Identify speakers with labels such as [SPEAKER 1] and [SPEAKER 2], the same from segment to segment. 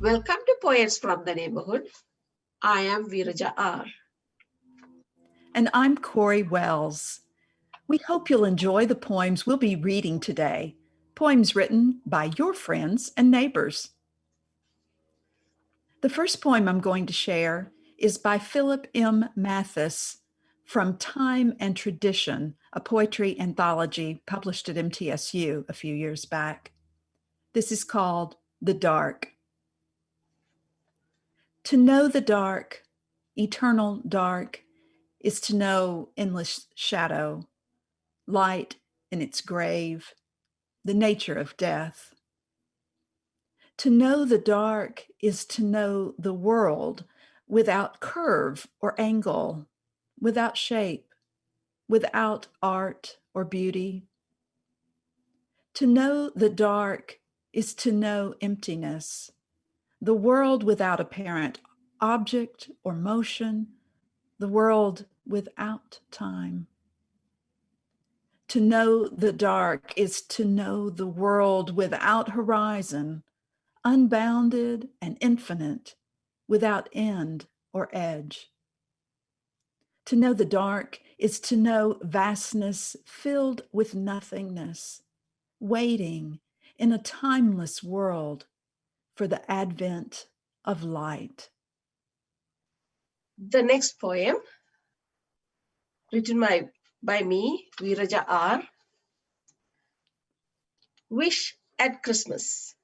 [SPEAKER 1] Welcome to Poets from the Neighborhood. I am VeerajaR.
[SPEAKER 2] And I'm Kory Wells. We hope you'll enjoy the poems we'll be reading today, poems written by your friends and neighbors. The first poem I'm going to share is by Philip M. Mathis from Time and Tradition, a poetry anthology published at MTSU a few years back. This is called The Dark. To know the dark, eternal dark, is to know endless shadow, light in its grave, the nature of death. To know the dark is to know the world without curve or angle, without shape, without art or beauty. To know the dark is to know emptiness, the world without apparent object or motion, the world without time. To know the dark is to know the world without horizon, unbounded and infinite, without end or edge. To know the dark is to know vastness filled with nothingness, waiting in a timeless world for the advent of light.
[SPEAKER 1] The next poem, written by me, VeerajaR, Wish at Christmas.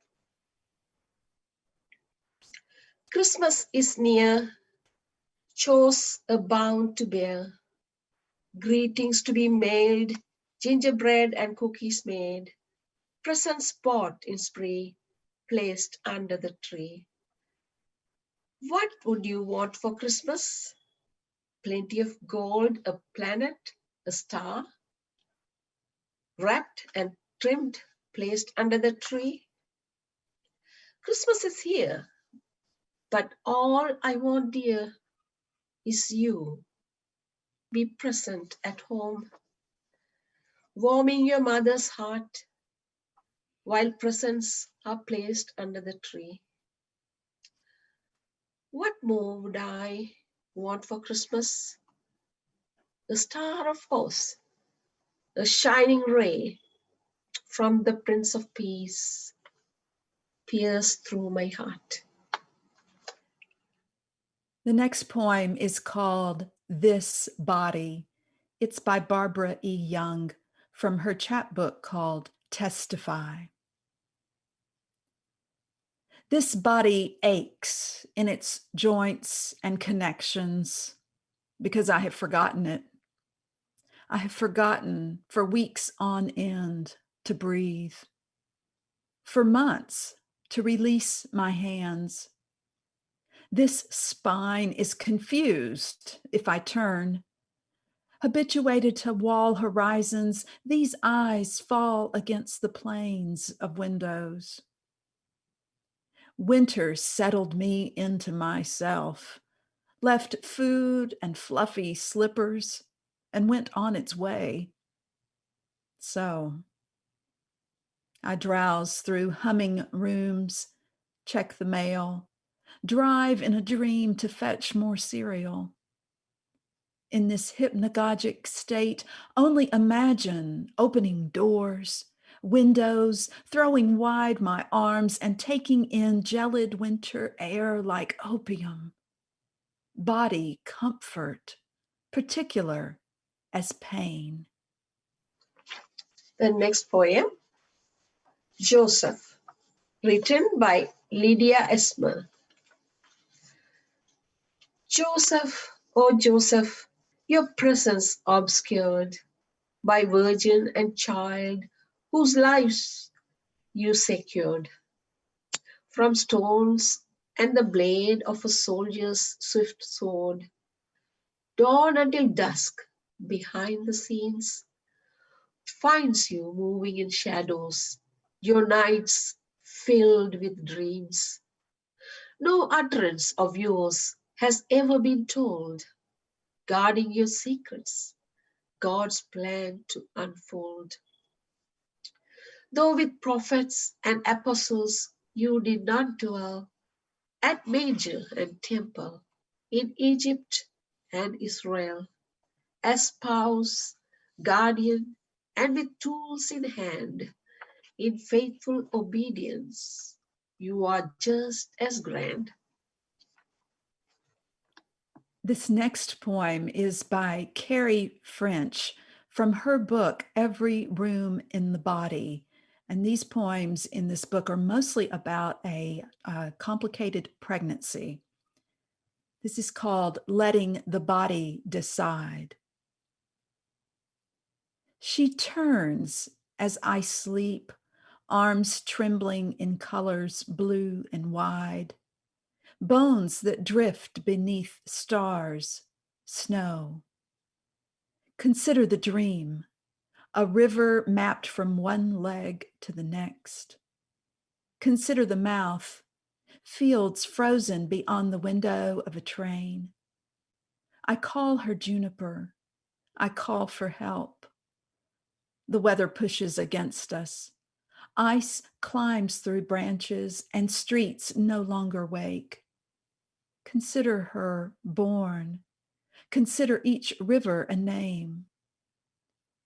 [SPEAKER 1] Christmas is near, chores abound to bear, greetings to be mailed, gingerbread and cookies made, presents bought in spree, placed under the tree. What would you want for Christmas? Plenty of gold, a planet, a star, wrapped and trimmed, placed under the tree. Christmas is here, but all I want, dear, is you. Be present at home, warming your mother's heart while presents are placed under the tree. What more would I want for Christmas? The star of course, a shining ray from the Prince of Peace, pierce through my heart.
[SPEAKER 2] The next poem is called This Body. It's by Barbara E. Young from her chapbook called Testify. This body aches in its joints and connections because I have forgotten it. I have forgotten for weeks on end to breathe, for months to release my hands. This spine is confused if I turn. Habituated to wall horizons, these eyes fall against the planes of windows. Winter settled me into myself, left food and fluffy slippers, and went on its way. So I drowse through humming rooms, check the mail, drive in a dream to fetch more cereal. In this hypnagogic state, only imagine opening doors, windows, throwing wide my arms and taking in gelid winter air like opium. Body comfort, particular as pain.
[SPEAKER 1] The next poem, Joseph, written by Lydia Esmer. Joseph, oh Joseph, your presence obscured by virgin and child whose lives you secured. From stones and the blade of a soldier's swift sword, dawn until dusk behind the scenes, finds you moving in shadows, your nights filled with dreams. No utterance of yours has ever been told, guarding your secrets, God's plan to unfold. Though with prophets and apostles you did not dwell, at manger and temple, in Egypt and Israel, as spouse, guardian, and with tools in hand, in faithful obedience, you are just as grand.
[SPEAKER 2] This next poem is by Kerri French from her book, Every Room in the Body. And these poems in this book are mostly about a complicated pregnancy. This is called Letting the Body Decide. She turns as I sleep, arms trembling in colors blue and wide, bones that drift beneath stars, snow. Consider the dream, a river mapped from one leg to the next. Consider the mouth, fields frozen beyond the window of a train. I call her Juniper. I call for help. The weather pushes against us. Ice climbs through branches and streets no longer wake. Consider her born. Consider each river a name.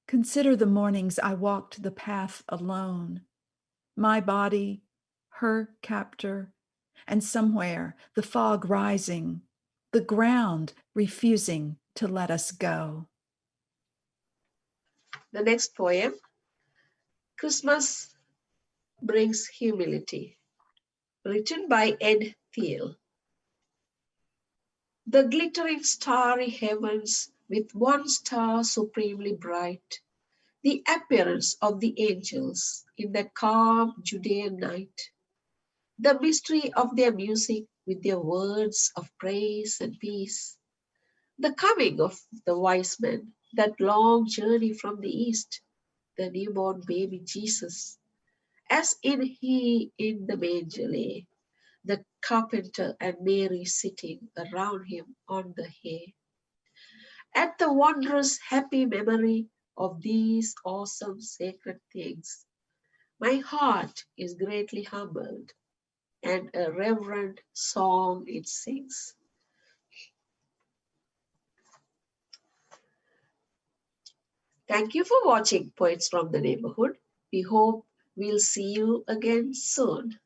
[SPEAKER 2] Consider the mornings I walked the path alone, my body, her captor, and somewhere the fog rising, the ground refusing to let us go.
[SPEAKER 1] The next poem, Christmas Brings Humility, written by Thiele. The glittering starry heavens with one star supremely bright, the appearance of the angels in that calm Judean night, the mystery of their music with their words of praise and peace, the coming of the wise men, that long journey from the east, the newborn baby Jesus, as he in the manger lay, the carpenter and Mary sitting around him on the hay. At the wondrous happy memory of these awesome sacred things, my heart is greatly humbled, and a reverent song it sings. Thank you for watching Poets from the Neighborhood. We hope we'll see you again soon.